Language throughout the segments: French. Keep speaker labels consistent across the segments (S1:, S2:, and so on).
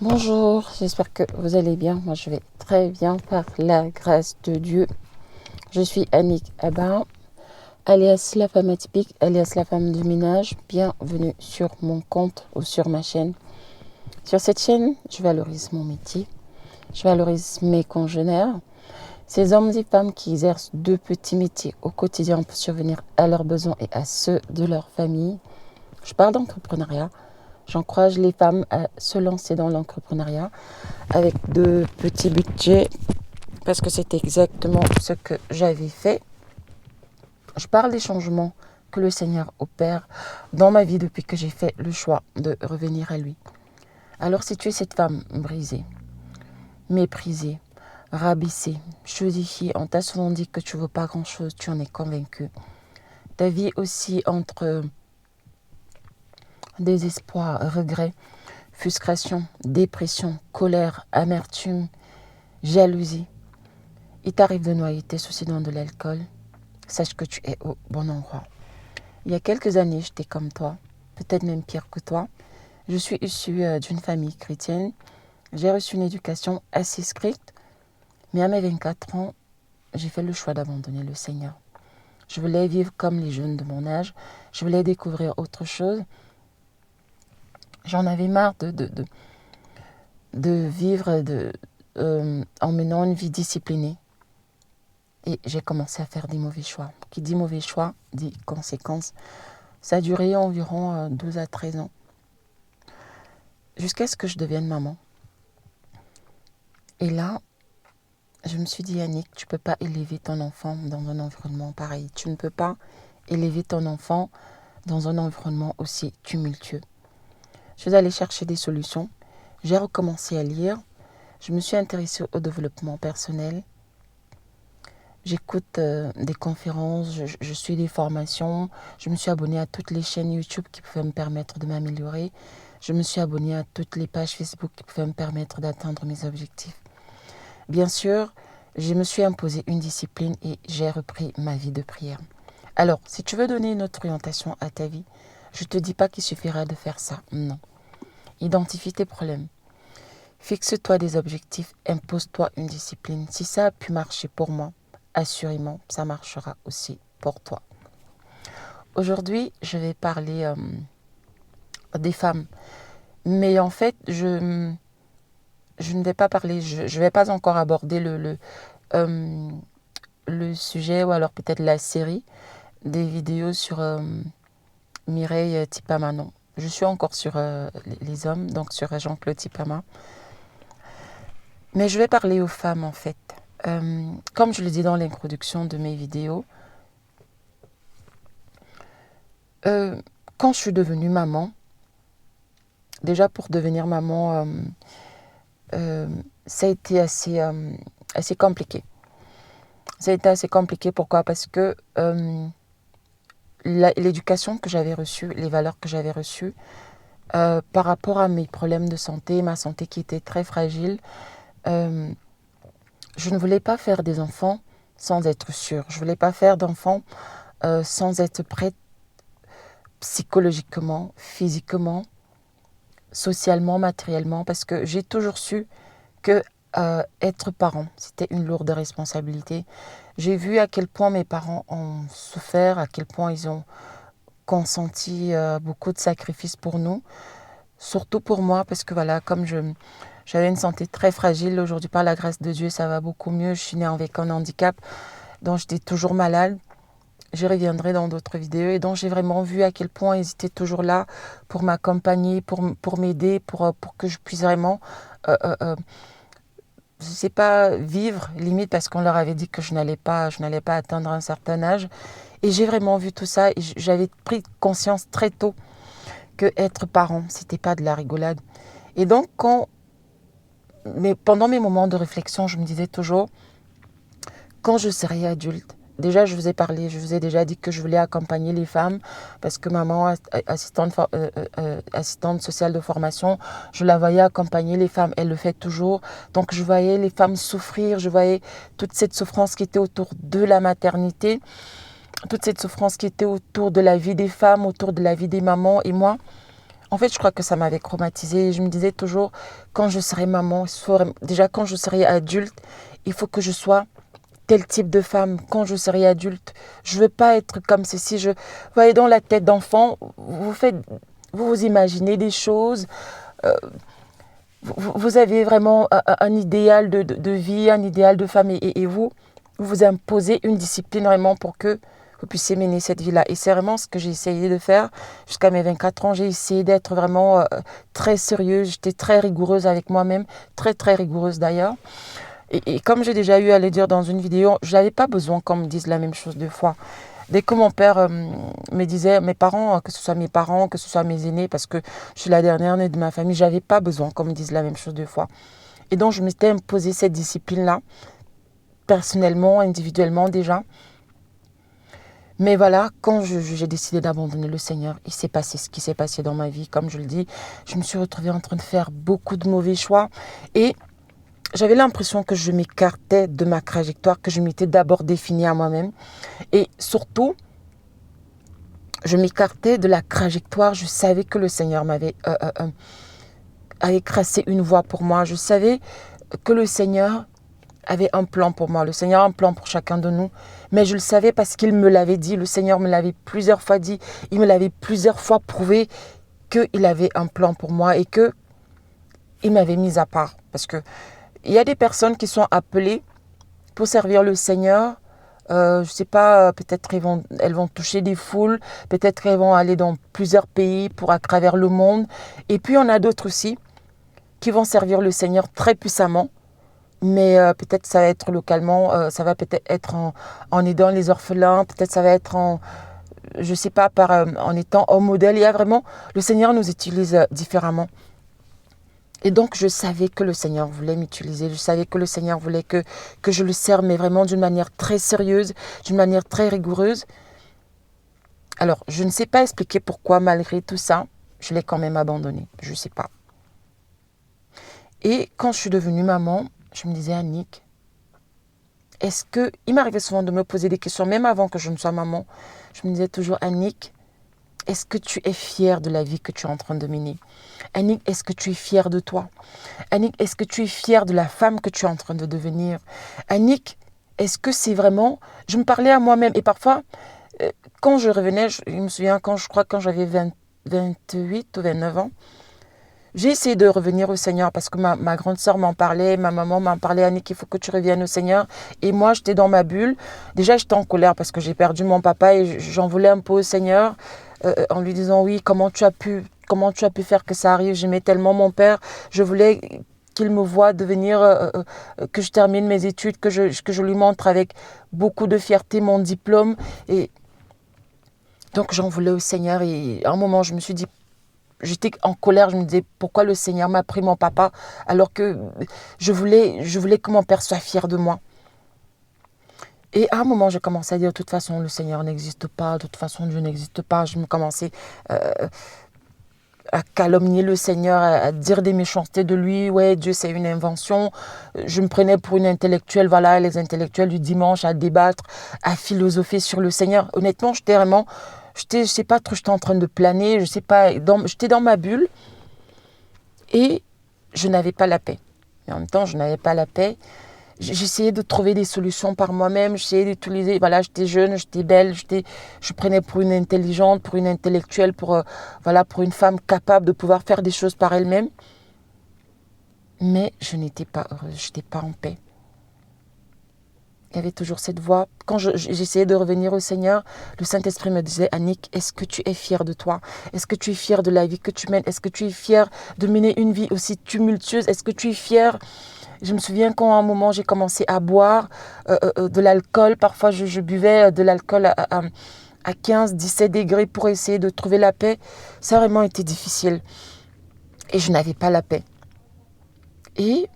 S1: Bonjour, j'espère que vous allez bien. Moi, je vais très bien par la grâce de Dieu. Je suis Annick Abba, alias la femme atypique, alias la femme de ménage. Bienvenue sur mon compte ou sur ma chaîne. Sur cette chaîne, je valorise mon métier, je valorise mes congénères, ces hommes et femmes qui exercent deux petits métiers au quotidien pour survenir à leurs besoins et à ceux de leur famille. Je parle d'entrepreneuriat. J'encourage les femmes à se lancer dans l'entrepreneuriat avec de petits budgets parce que c'est exactement ce que j'avais fait. Je parle des changements que le Seigneur opère dans ma vie depuis que j'ai fait le choix de revenir à lui. Alors si tu es cette femme brisée, méprisée, rabaissée, chosifiée, on t'a souvent dit que tu ne vaux pas grand-chose, tu en es convaincu. Ta vie aussi entre désespoir, regret, frustration, dépression, colère, amertume, jalousie. Il t'arrive de noyer tes soucis dans de l'alcool. Sache que tu es au bon endroit. Il y a quelques années, j'étais comme toi, peut-être même pire que toi. Je suis issue d'une famille chrétienne. J'ai reçu une éducation assez stricte. Mais à mes 24 ans, j'ai fait le choix d'abandonner le Seigneur. Je voulais vivre comme les jeunes de mon âge. Je voulais découvrir autre chose. J'en avais marre de vivre en menant une vie disciplinée. Et j'ai commencé à faire des mauvais choix. Qui dit mauvais choix, dit conséquences. Ça a duré environ 12 à 13 ans. Jusqu'à ce que je devienne maman. Et là, je me suis dit, Annick, tu ne peux pas élever ton enfant dans un environnement pareil. Tu ne peux pas élever ton enfant dans un environnement aussi tumultueux. Je suis allée chercher des solutions. J'ai recommencé à lire. Je me suis intéressée au développement personnel. J'écoute des conférences, je suis des formations. Je me suis abonnée à toutes les chaînes YouTube qui pouvaient me permettre de m'améliorer. Je me suis abonnée à toutes les pages Facebook qui pouvaient me permettre d'atteindre mes objectifs. Bien sûr, je me suis imposé une discipline et j'ai repris ma vie de prière. Alors, si tu veux donner une autre orientation à ta vie, je ne te dis pas qu'il suffira de faire ça. Non. Identifie tes problèmes. Fixe-toi des objectifs, impose-toi une discipline. Si ça a pu marcher pour moi, assurément, ça marchera aussi pour toi. Aujourd'hui, je vais parler des femmes. Mais en fait, je ne vais pas parler, je ne vais pas encore aborder le sujet ou alors peut-être la série des vidéos sur Mireille Tipama. Non, je suis encore sur les hommes, donc sur Jean-Claude Tipama. Mais je vais parler aux femmes en fait. Comme je le dis dans l'introduction de mes vidéos, quand je suis devenue maman, déjà pour devenir maman, ça a été assez compliqué. Ça a été assez compliqué, pourquoi ? Parce que l'éducation que j'avais reçue, les valeurs que j'avais reçues, par rapport à mes problèmes de santé, ma santé qui était très fragile, je ne voulais pas faire des enfants sans être sûre. Je ne voulais pas faire d'enfants sans être prête psychologiquement, physiquement, socialement, matériellement, parce que j'ai toujours su que être parent, c'était une lourde responsabilité. J'ai vu à quel point mes parents ont souffert, à quel point ils ont consenti beaucoup de sacrifices pour nous, surtout pour moi, parce que voilà, comme j'avais une santé très fragile, aujourd'hui par la grâce de Dieu, ça va beaucoup mieux. Je suis née avec un handicap dont j'étais toujours malade. Je reviendrai dans d'autres vidéos et dont j'ai vraiment vu à quel point ils étaient toujours là pour m'accompagner, pour m'aider, pour que je puisse vraiment, je ne sais pas, vivre, limite parce qu'on leur avait dit que je n'allais pas atteindre un certain âge. Et j'ai vraiment vu tout ça et j'avais pris conscience très tôt que être parent, c'était pas de la rigolade. Et donc, pendant mes moments de réflexion, je me disais toujours, quand je serai adulte, déjà je vous ai parlé, je vous ai déjà dit que je voulais accompagner les femmes parce que maman, assistante sociale de formation, je la voyais accompagner les femmes, elle le fait toujours. Donc je voyais les femmes souffrir, je voyais toute cette souffrance qui était autour de la maternité, toute cette souffrance qui était autour de la vie des femmes, autour de la vie des mamans. Et moi, En fait, je crois que ça m'avait traumatisée. Je me disais toujours, quand je serai maman, déjà quand je serai adulte, il faut que je sois tel type de femme quand je serai adulte. Je ne veux pas être comme ceci. Vous voyez, dans la tête d'enfant, vous imaginez des choses. Vous avez vraiment un idéal de vie, un idéal de femme et vous imposez une discipline vraiment pour que vous puissiez mener cette vie-là. Et c'est vraiment ce que j'ai essayé de faire jusqu'à mes 24 ans. J'ai essayé d'être vraiment très sérieuse. J'étais très rigoureuse avec moi-même, très très rigoureuse d'ailleurs. Et comme j'ai déjà eu à le dire dans une vidéo, je n'avais pas besoin qu'on me dise la même chose deux fois. Dès que mon père me disait, mes parents, que ce soit mes parents, que ce soit mes aînés, parce que je suis la dernière née de ma famille, je n'avais pas besoin qu'on me dise la même chose deux fois. Et donc, je m'étais imposé cette discipline-là, personnellement, individuellement déjà. Mais voilà, quand j'ai décidé d'abandonner le Seigneur, il s'est passé ce qui s'est passé dans ma vie. Comme je le dis, je me suis retrouvée en train de faire beaucoup de mauvais choix. Et j'avais l'impression que je m'écartais de ma trajectoire, que je m'étais d'abord définie à moi-même. Et surtout, je m'écartais de la trajectoire. Je savais que le Seigneur avait tracé une voie pour moi. Je savais que le Seigneur avait un plan pour moi. Le Seigneur a un plan pour chacun de nous. Mais je le savais parce qu'il me l'avait dit. Le Seigneur me l'avait plusieurs fois dit. Il me l'avait plusieurs fois prouvé qu'il avait un plan pour moi et qu'il m'avait mis à part. Parce que il y a des personnes qui sont appelées pour servir le Seigneur. Je ne sais pas, peut-être elles vont toucher des foules. Peut-être elles vont aller dans plusieurs pays à travers le monde. Et puis, on a d'autres aussi qui vont servir le Seigneur très puissamment. Mais peut-être ça va être localement, ça va peut-être être en aidant les orphelins, peut-être ça va être je sais pas, en étant un modèle. Il y a vraiment, le Seigneur nous utilise différemment. Et donc je savais que le Seigneur voulait m'utiliser, je savais que le Seigneur voulait que je le serve, mais vraiment d'une manière très sérieuse, d'une manière très rigoureuse. Alors je ne sais pas expliquer pourquoi malgré tout ça, je l'ai quand même abandonné, je ne sais pas. Et quand je suis devenue maman, je me disais, Annick, il m'arrivait souvent de me poser des questions, même avant que je ne sois maman. Je me disais toujours, Annick, est-ce que tu es fière de la vie que tu es en train de mener? Annick, est-ce que tu es fière de toi? Annick, est-ce que tu es fière de la femme que tu es en train de devenir? Annick, est-ce que c'est vraiment... Je me parlais à moi-même et parfois, quand je revenais, je me souviens, quand j'avais 28 ou 29 ans, j'ai essayé de revenir au Seigneur parce que ma grande sœur m'en parlait, ma maman m'en parlait, Annick, il faut que tu reviennes au Seigneur. Et moi, j'étais dans ma bulle. Déjà, j'étais en colère parce que j'ai perdu mon papa et j'en voulais un peu au Seigneur en lui disant, oui, comment tu as pu faire que ça arrive? J'aimais tellement mon père. Je voulais qu'il me voie devenir, que je termine mes études, que je lui montre avec beaucoup de fierté mon diplôme. Et donc, j'en voulais au Seigneur. Et à un moment, je me suis dit, j'étais en colère, je me disais pourquoi le Seigneur m'a pris mon papa alors que je voulais que mon père soit fier de moi. Et à un moment, j'ai commencé à dire de toute façon, le Seigneur n'existe pas, de toute façon, Dieu n'existe pas. Je me commençais à calomnier le Seigneur, à dire des méchancetés de lui. Ouais, Dieu, c'est une invention. Je me prenais pour une intellectuelle, voilà, les intellectuels du dimanche, à débattre, à philosopher sur le Seigneur. Honnêtement, je sais pas trop, j'étais en train de planer, je sais pas, j'étais dans ma bulle et je n'avais pas la paix. Et en même temps, je n'avais pas la paix. J'essayais de trouver des solutions par moi-même, j'essayais d'utiliser, voilà, j'étais jeune, j'étais belle, je prenais pour une intelligente, pour une intellectuelle, pour une femme capable de pouvoir faire des choses par elle-même. Mais je n'étais pas heureuse, je n'étais pas en paix. Il y avait toujours cette voix. Quand j'essayais de revenir au Seigneur, le Saint-Esprit me disait, Annick, est-ce que tu es fière de toi? Est-ce que tu es fière de la vie que tu mènes? Est-ce que tu es fière de mener une vie aussi tumultueuse? Est-ce que tu es fière? Je me souviens quand à un moment j'ai commencé à boire de l'alcool. Parfois je buvais de l'alcool à 15, 17 degrés pour essayer de trouver la paix. Ça a vraiment été difficile. Et je n'avais pas la paix. Et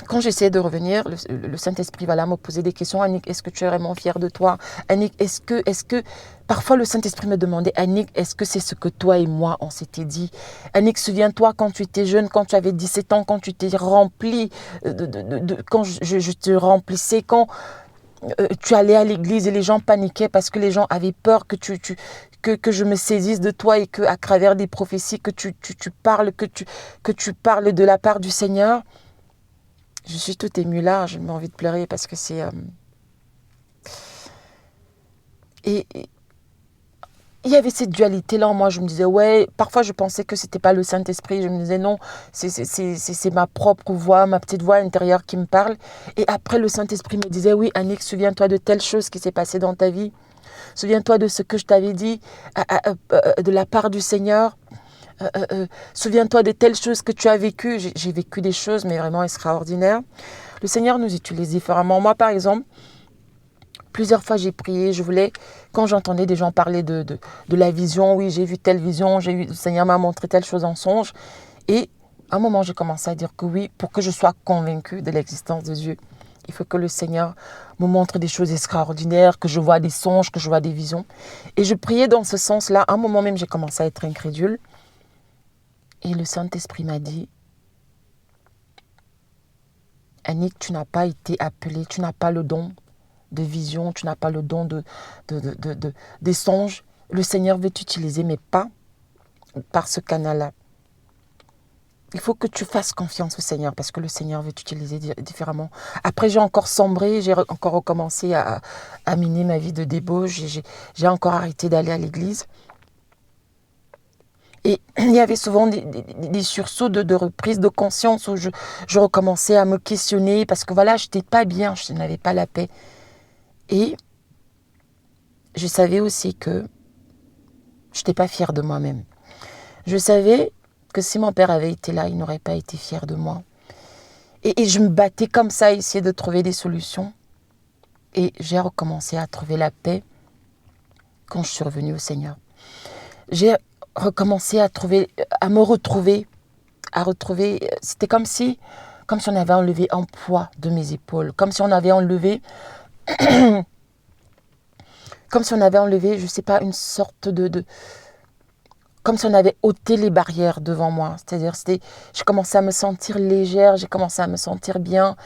S1: quand j'essayais de revenir, le Saint-Esprit me poser des questions. Annick, est-ce que tu es vraiment fière de toi? Annick, est-ce que... Parfois, le Saint-Esprit me demandait, Annick, est-ce que c'est ce que toi et moi, on s'était dit? Annick, souviens-toi quand tu étais jeune, quand tu avais 17 ans, quand tu t'es rempli, quand je te remplissais, quand tu allais à l'église et les gens paniquaient parce que les gens avaient peur que que je me saisisse de toi et que à travers des prophéties que tu parles, que tu parles de la part du Seigneur. Je suis tout émue là, j'ai envie de pleurer parce que c'est... Et il y avait cette dualité-là en moi. Je me disais, ouais, parfois je pensais que c'était pas le Saint-Esprit. Je me disais, non, c'est ma propre voix, ma petite voix intérieure qui me parle. Et après, le Saint-Esprit me disait, oui, Annick, souviens-toi de telle chose qui s'est passée dans ta vie. Souviens-toi de ce que je t'avais dit de la part du Seigneur. Souviens-toi de telles choses que tu as vécues. J'ai vécu des choses, mais vraiment extraordinaires. Le Seigneur nous utilise différemment. Moi, par exemple, plusieurs fois j'ai prié, je voulais, quand j'entendais des gens parler de la vision, oui, j'ai vu telle vision, le Seigneur m'a montré telle chose en songe. Et à un moment, j'ai commencé à dire que oui, pour que je sois convaincue de l'existence de Dieu, il faut que le Seigneur me montre des choses extraordinaires, que je vois des songes, que je vois des visions. Et je priais dans ce sens-là. À un moment même, j'ai commencé à être incrédule. Et le Saint-Esprit m'a dit, Annick, tu n'as pas été appelée, tu n'as pas le don de vision, tu n'as pas le don des songes. Le Seigneur veut t'utiliser, mais pas par ce canal-là. Il faut que tu fasses confiance au Seigneur parce que le Seigneur veut t'utiliser différemment. Après, j'ai encore sombré, j'ai encore recommencé à miner ma vie de débauche. J'ai encore arrêté d'aller à l'église. Et il y avait souvent des sursauts de reprise de conscience où je recommençais à me questionner parce que voilà, je n'étais pas bien, je n'avais pas la paix. Et je savais aussi que je n'étais pas fière de moi-même. Je savais que si mon père avait été là, il n'aurait pas été fier de moi. Et je me battais comme ça, essayer de trouver des solutions. Et j'ai recommencé à trouver la paix quand je suis revenue au Seigneur. J'ai recommencé à me retrouver, c'était comme si on avait enlevé un poids de mes épaules, comme si on avait enlevé, je ne sais pas, une sorte comme si on avait ôté les barrières devant moi. C'est-à-dire, je commençais à me sentir légère, j'ai commencé à me sentir bien.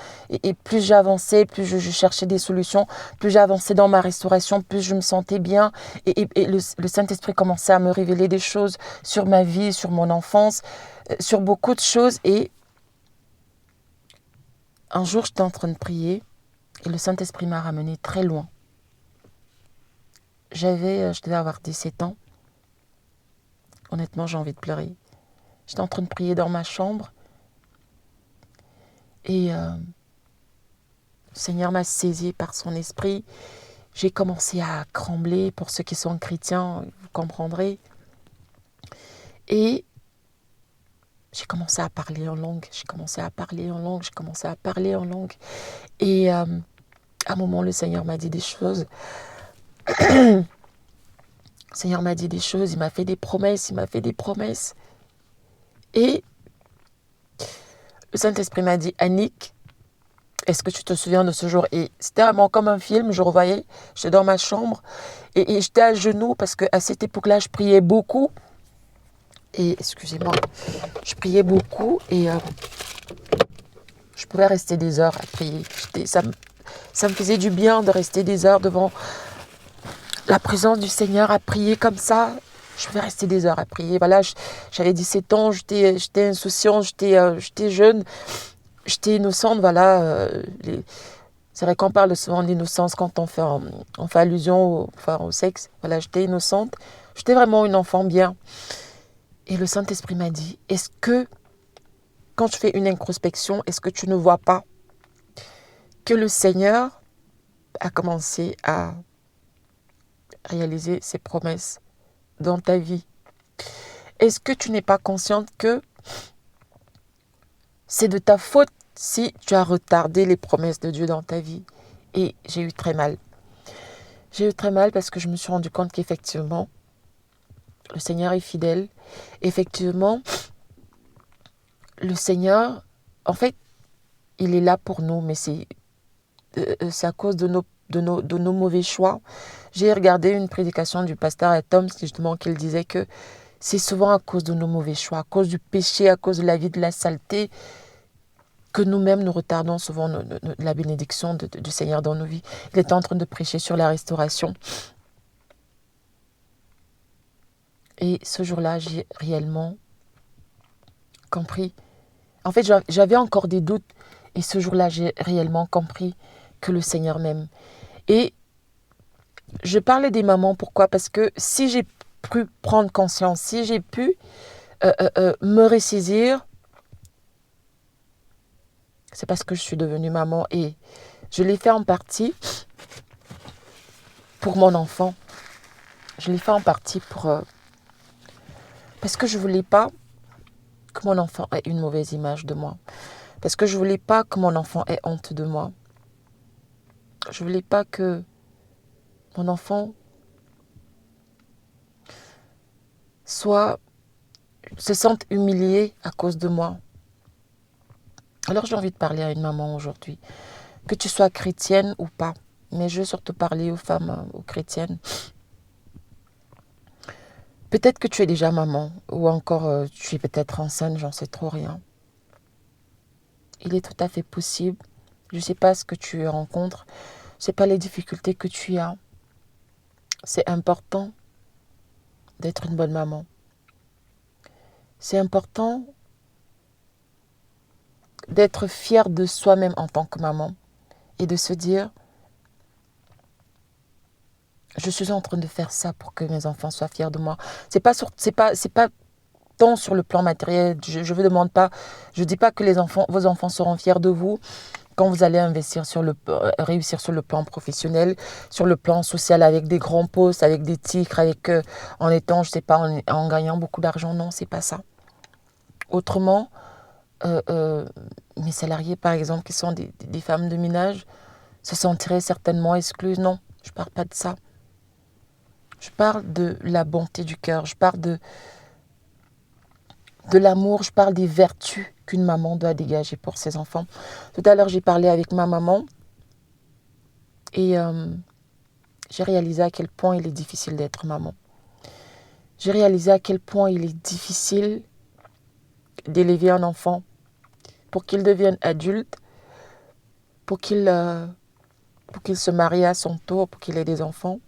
S1: Et plus j'avançais, plus je cherchais des solutions, plus j'avançais dans ma restauration, plus je me sentais bien. Et le Saint-Esprit commençait à me révéler des choses sur ma vie, sur mon enfance, sur beaucoup de choses. Et un jour, j'étais en train de prier et le Saint-Esprit m'a ramené très loin. Je devais avoir 17 ans. Honnêtement, j'ai envie de pleurer. J'étais en train de prier dans ma chambre et le Seigneur m'a saisi par son esprit. J'ai commencé à trembler. Pour ceux qui sont chrétiens, vous comprendrez. Et j'ai commencé à parler en langue. Et à un moment, le Seigneur m'a dit des choses. Le Seigneur m'a dit des choses. Il m'a fait des promesses. Et le Saint-Esprit m'a dit, Annick, est-ce que tu te souviens de ce jour? Et c'était vraiment comme un film, je revoyais, j'étais dans ma chambre et j'étais à genoux parce qu'à cette époque-là, je priais beaucoup. Et, excusez-moi, je priais beaucoup et je pouvais rester des heures à prier. Ça me faisait du bien de rester des heures devant la présence du Seigneur à prier comme ça. Je pouvais rester des heures à prier. Voilà, j'avais 17 ans, j'étais insouciante, j'étais jeune. J'étais innocente, voilà. C'est vrai qu'on parle souvent d'innocence quand on fait allusion au sexe. Voilà, j'étais innocente. J'étais vraiment une enfant bien. Et le Saint-Esprit m'a dit, est-ce que, quand tu fais une introspection, est-ce que tu ne vois pas que le Seigneur a commencé à réaliser ses promesses dans ta vie? Est-ce que tu n'es pas consciente que c'est de ta faute si tu as retardé les promesses de Dieu dans ta vie? Et j'ai eu très mal. J'ai eu très mal parce que je me suis rendu compte qu'effectivement, le Seigneur est fidèle. Effectivement, le Seigneur, en fait, il est là pour nous, mais c'est à cause de nos mauvais choix. J'ai regardé une prédication du pasteur Tom, justement, qu'il disait que c'est souvent à cause de nos mauvais choix, à cause du péché, à cause de la vie de la saleté, que nous-mêmes nous retardons souvent la bénédiction du Seigneur dans nos vies. Il était en train de prêcher sur la restauration. Et ce jour-là, j'ai réellement compris. En fait, j'avais encore des doutes. Et ce jour-là, j'ai réellement compris que le Seigneur m'aime. Et je parlais des mamans, pourquoi? Parce que si j'ai pu prendre conscience, si j'ai pu me ressaisir, c'est parce que je suis devenue maman. Et je l'ai fait en partie pour mon enfant. Je l'ai fait en partie parce que je ne voulais pas que mon enfant ait une mauvaise image de moi. Parce que je ne voulais pas que mon enfant ait honte de moi. Je ne voulais pas que mon enfant se sente humilié à cause de moi. Alors j'ai envie de parler à une maman aujourd'hui, que tu sois chrétienne ou pas, mais je veux surtout parler aux femmes, aux chrétiennes. Peut-être que tu es déjà maman, ou encore tu es peut-être enceinte, j'en sais trop rien. Il est tout à fait possible. Je ne sais pas ce que tu rencontres, je ne sais pas les difficultés que tu as. C'est important d'être une bonne maman. C'est important d'être fier de soi-même en tant que maman et de se dire, je suis en train de faire ça pour que mes enfants soient fiers de moi. C'est pas tant sur le plan matériel. Je vous demande pas, je dis pas que vos enfants seront fiers de vous quand vous allez réussir sur le plan professionnel, sur le plan social avec des grands postes, avec des titres, en étant, je sais pas, en gagnant beaucoup d'argent. Non, c'est pas ça. Autrement, mes salariés, par exemple, qui sont des femmes de ménage, se sentiraient certainement exclues. Non, je parle pas de ça. Je parle de la bonté du cœur. Je parle de l'amour. Je parle des vertus qu'une maman doit dégager pour ses enfants. Tout à l'heure, j'ai parlé avec ma maman et j'ai réalisé à quel point il est difficile d'être maman. J'ai réalisé à quel point il est difficile d'élever un enfant pour qu'il devienne adulte, pour qu'il se marie à son tour, pour qu'il ait des enfants,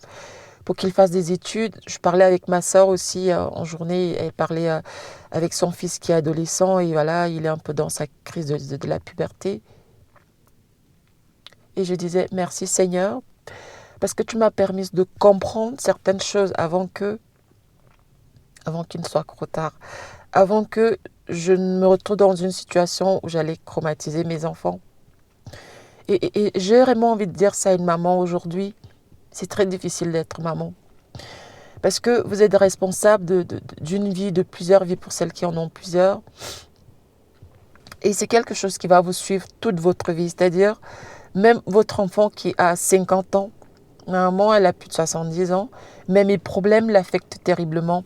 S1: pour qu'il fasse des études. Je parlais avec ma soeur aussi en journée. Elle parlait avec son fils qui est adolescent et voilà, il est un peu dans sa crise de la puberté. Et je disais, merci Seigneur, parce que tu m'as permis de comprendre certaines choses avant qu'il ne soit trop tard, avant que je ne me retrouve dans une situation où j'allais traumatiser mes enfants. Et j'ai vraiment envie de dire ça à une maman aujourd'hui. C'est très difficile d'être maman. Parce que vous êtes responsable d'une vie, de plusieurs vies pour celles qui en ont plusieurs. Et c'est quelque chose qui va vous suivre toute votre vie. C'est-à-dire, même votre enfant qui a 50 ans, normalement elle a plus de 70 ans, mais mes problèmes l'affectent terriblement.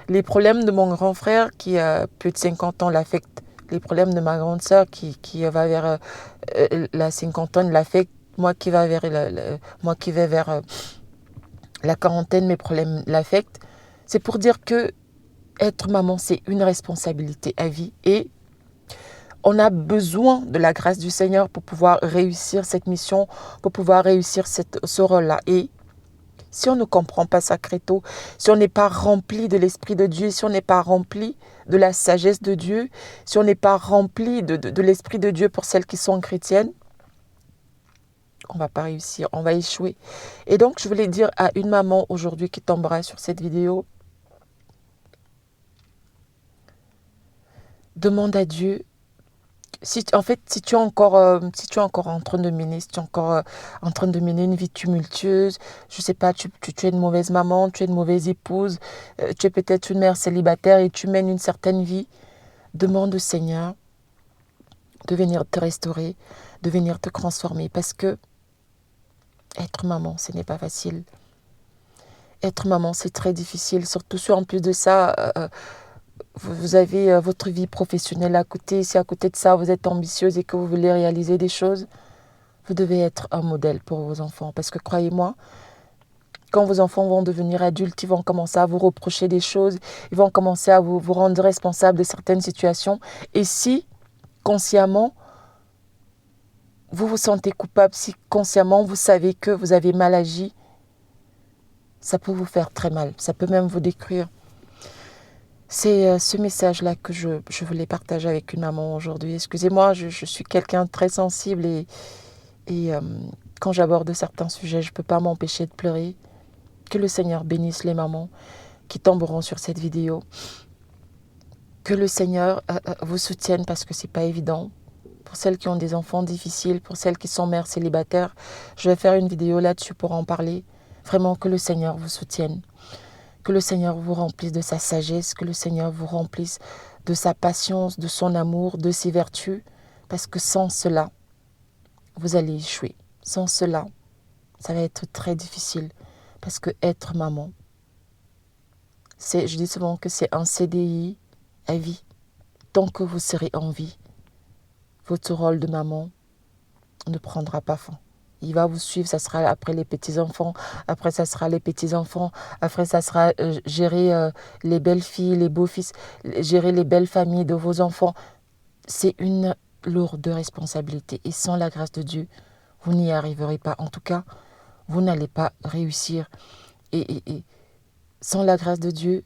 S1: Les problèmes de mon grand frère qui a plus de 50 ans l'affectent. Les problèmes de ma grande sœur qui va vers la cinquantaine l'affectent. Moi qui vais vers la quarantaine, mes problèmes l'affectent. C'est pour dire que être maman, c'est une responsabilité à vie et on a besoin de la grâce du Seigneur pour pouvoir réussir cette mission, pour pouvoir réussir ce rôle-là. Et si on ne comprend pas ça très tôt, si on n'est pas rempli de l'Esprit de Dieu, si on n'est pas rempli de la sagesse de Dieu, si on n'est pas rempli de l'Esprit de Dieu pour celles qui sont chrétiennes, on ne va pas réussir, on va échouer. Et donc, je voulais dire à une maman aujourd'hui qui tombera sur cette vidéo, demande à Dieu, si tu es encore en train de mener, si tu es encore en train de mener une vie tumultueuse, je ne sais pas, tu es une mauvaise maman, tu es une mauvaise épouse, tu es peut-être une mère célibataire et tu mènes une certaine vie, demande au Seigneur de venir te restaurer, de venir te transformer parce que être maman, ce n'est pas facile. Être maman, c'est très difficile, surtout si en plus de ça, vous avez votre vie professionnelle à côté. Si à côté de ça, vous êtes ambitieuse et que vous voulez réaliser des choses, vous devez être un modèle pour vos enfants. Parce que croyez-moi, quand vos enfants vont devenir adultes, ils vont commencer à vous reprocher des choses, ils vont commencer à vous rendre responsable de certaines situations. Et si, consciemment, vous vous sentez coupable, si consciemment vous savez que vous avez mal agi, ça peut vous faire très mal, ça peut même vous détruire. C'est ce message-là que je voulais partager avec une maman aujourd'hui. Excusez-moi, je suis quelqu'un de très sensible et quand j'aborde certains sujets, je ne peux pas m'empêcher de pleurer. Que le Seigneur bénisse les mamans qui tomberont sur cette vidéo. Que le Seigneur vous soutienne parce que c'est pas évident. Pour celles qui ont des enfants difficiles, pour celles qui sont mères célibataires, je vais faire une vidéo là-dessus pour en parler. Vraiment que le Seigneur vous soutienne. Que le Seigneur vous remplisse de sa sagesse, que le Seigneur vous remplisse de sa patience, de son amour, de ses vertus. Parce que sans cela, vous allez échouer. Sans cela, ça va être très difficile. Parce que être maman, je dis souvent que c'est un CDI à vie. Tant que vous serez en vie, votre rôle de maman ne prendra pas fin. Il va vous suivre, ça sera après les petits-enfants, après ça sera les petits-enfants, après ça sera gérer les belles-filles, les beaux-fils, gérer les belles familles de vos enfants. C'est une lourde responsabilité et sans la grâce de Dieu, vous n'y arriverez pas. En tout cas, vous n'allez pas réussir. Et sans la grâce de Dieu,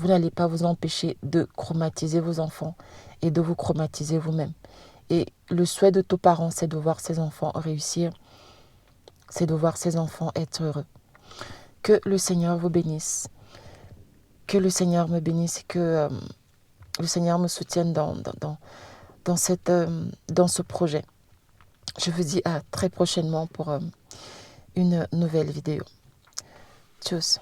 S1: vous n'allez pas vous empêcher de traumatiser vos enfants et de vous traumatiser vous-même. Et le souhait de tous parents, c'est de voir ses enfants réussir, c'est de voir ses enfants être heureux. Que le Seigneur vous bénisse, que le Seigneur me bénisse et que le Seigneur me soutienne dans ce projet. Je vous dis à très prochainement pour une nouvelle vidéo. Tchuss.